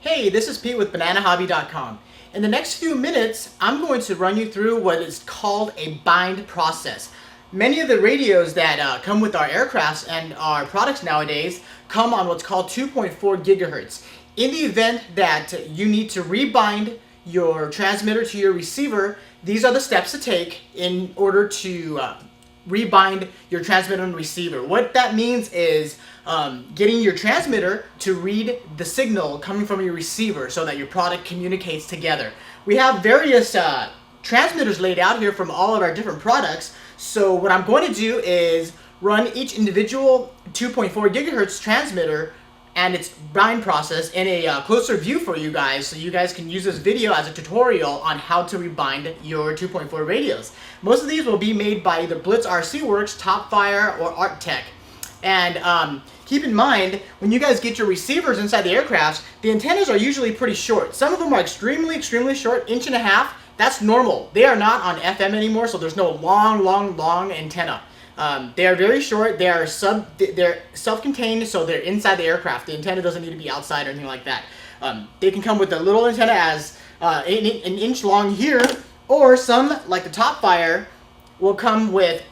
Hey, this is Pete with BananaHobby.com. In the next few minutes, I'm going to run you through what is called a bind process. Many of the radios that come with our aircrafts and our products nowadays come on what's called 2.4 gigahertz. In the event that you need to rebind your transmitter to your receiver, these are the steps to take in order to rebind your transmitter and receiver. What that means is getting your transmitter to read the signal coming from your receiver so that your product communicates together. We have various transmitters laid out here from all of our different products. So what I'm going to do is run each individual 2.4 gigahertz transmitter and its bind process in a closer view for you guys, so you guys can use this video as a tutorial on how to rebind your 2.4 radios. Most of these will be made by either Blitz RC Works, Topfire, or Arctech. And keep in mind, when you guys get your receivers inside the aircrafts, the antennas are usually pretty short. Some of them are extremely short, 1.5 inches. That's normal. They are not on FM anymore, so there's no long antenna. They are very short. They're self-contained, so they're inside the aircraft. The antenna doesn't need to be outside or anything like that. They can come with a little antenna as an inch long here, or some, like the Topfire, will come with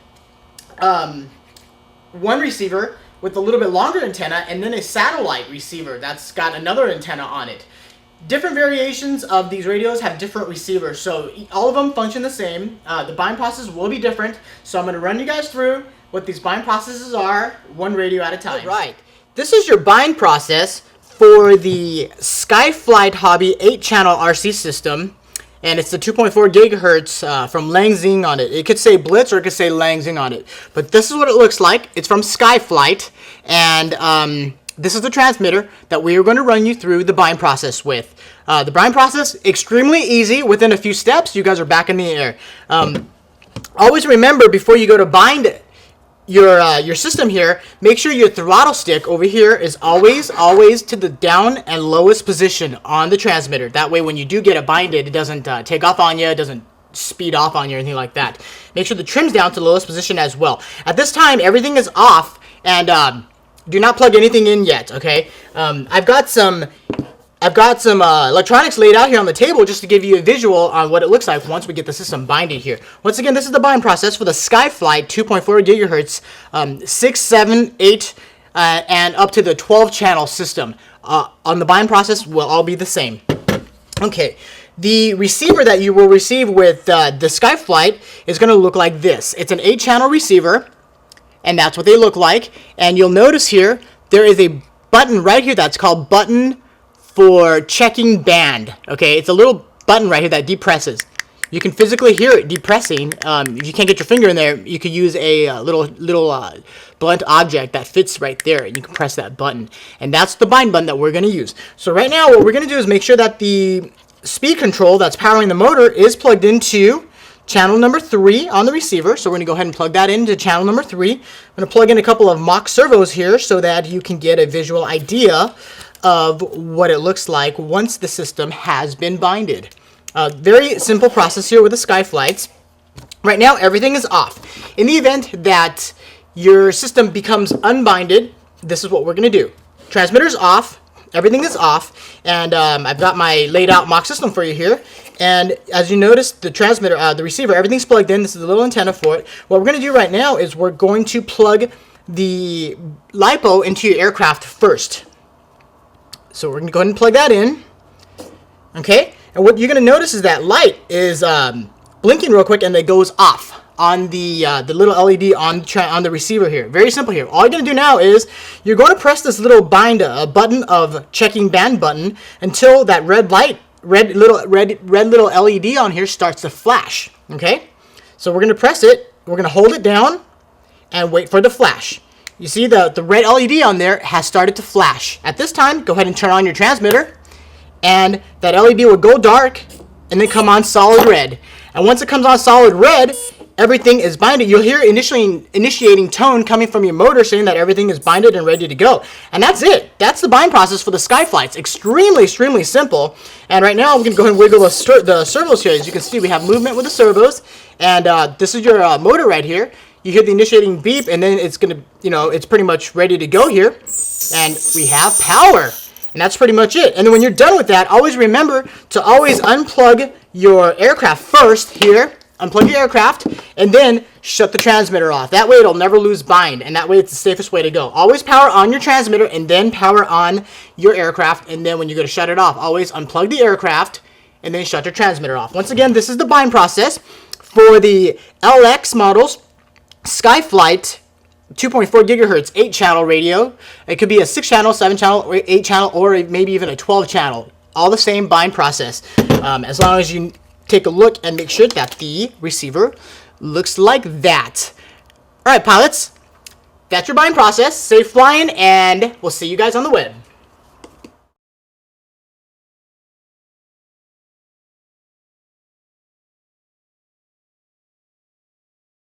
one receiver with a little bit longer antenna and then a satellite receiver that's got another antenna on it. Different variations of these radios have different receivers, so all of them function the same. The bind process will be different, so I'm going to run you guys through what these bind processes are, one radio at a time. Right. This is your bind process for the SkyFlight Hobby 8-channel RC system, and it's the 2.4 gigahertz from Langzing on it. It could say Blitz or it could say Langzing on it, but this is what it looks like. It's from SkyFlight, and this is the transmitter that we are going to run you through the bind process with. The bind process, extremely easy. Within a few steps, you guys are back in the air. Always remember, before you go to bind your system here, make sure your throttle stick over here is always to the down and lowest position on the transmitter. That way, when you do get it binded, it doesn't take off on you, it doesn't speed off on you or anything like that. Make sure the trim's down to the lowest position as well. At this time, everything is off, and do not plug anything in yet, okay? I've got some electronics laid out here on the table just to give you a visual on what it looks like once we get the system binded here. Once again, this is the bind process for the SkyFlight 2.4 gigahertz, 6, 7, 8, and up to the 12-channel system. On the bind process will all be the same. Okay, the receiver that you will receive with the SkyFlight is going to look like this. It's an 8-channel receiver, and that's what they look like. And you'll notice here, there is a button right here that's called button for checking band. Okay, it's a little button right here that depresses. You can physically hear it depressing. If you can't get your finger in there, you could use a little blunt object that fits right there, and you can press that button. And that's the bind button that we're going to use. So right now, what we're going to do is make sure that the speed control that's powering the motor is plugged into channel number 3 on the receiver. So we're going to go ahead and plug that into channel number 3. I'm going to plug in a couple of mock servos here so that you can get a visual idea of what it looks like once the system has been binded. Very simple process here with the SkyFlights. Right now, everything is off. In the event that your system becomes unbinded, this is what we're going to do. Transmitter's off. Everything is off, and I've got my laid out mock system for you here. And as you notice, the transmitter, the receiver, everything's plugged in. This is the little antenna for it. What we're going to do right now is we're going to plug the LiPo into your aircraft first. So we're going to go ahead and plug that in. Okay, and what you're going to notice is that light is blinking real quick, and it goes off on the little LED on the receiver here. Very simple here. All you're going to do now is you're going to press this little bind button of checking band button until that red little LED on here starts to flash. Okay, so we're going to press it. We're going to hold it down and wait for the flash. You see the red LED on there has started to flash. At this time, go ahead and turn on your transmitter, and that LED will go dark and then come on solid red. And once it comes on solid red, everything is binded. You'll hear initiating tone coming from your motor saying that everything is binded and ready to go. And that's it. That's the bind process for the SkyFlights. Extremely simple. And right now, I'm going to go ahead and wiggle the servos here. As you can see, we have movement with the servos. And this is your motor right here. You hear the initiating beep, and then it's going to, it's pretty much ready to go here. And we have power. And that's pretty much it. And then when you're done with that, always remember to always unplug your aircraft first here. Unplug your aircraft, and then shut the transmitter off. That way it'll never lose bind, and that way it's the safest way to go. Always power on your transmitter, and then power on your aircraft, and then when you go to shut it off, always unplug the aircraft, and then shut your transmitter off. Once again, this is the bind process for the LX models, SkyFlight 2.4 gigahertz 8-channel radio. It could be a 6-channel, 7-channel, or 8-channel, or maybe even a 12-channel. All the same bind process, as long as you take a look and make sure that the receiver looks like that. All right, pilots, that's your bind process. Safe flying, and we'll see you guys on the web.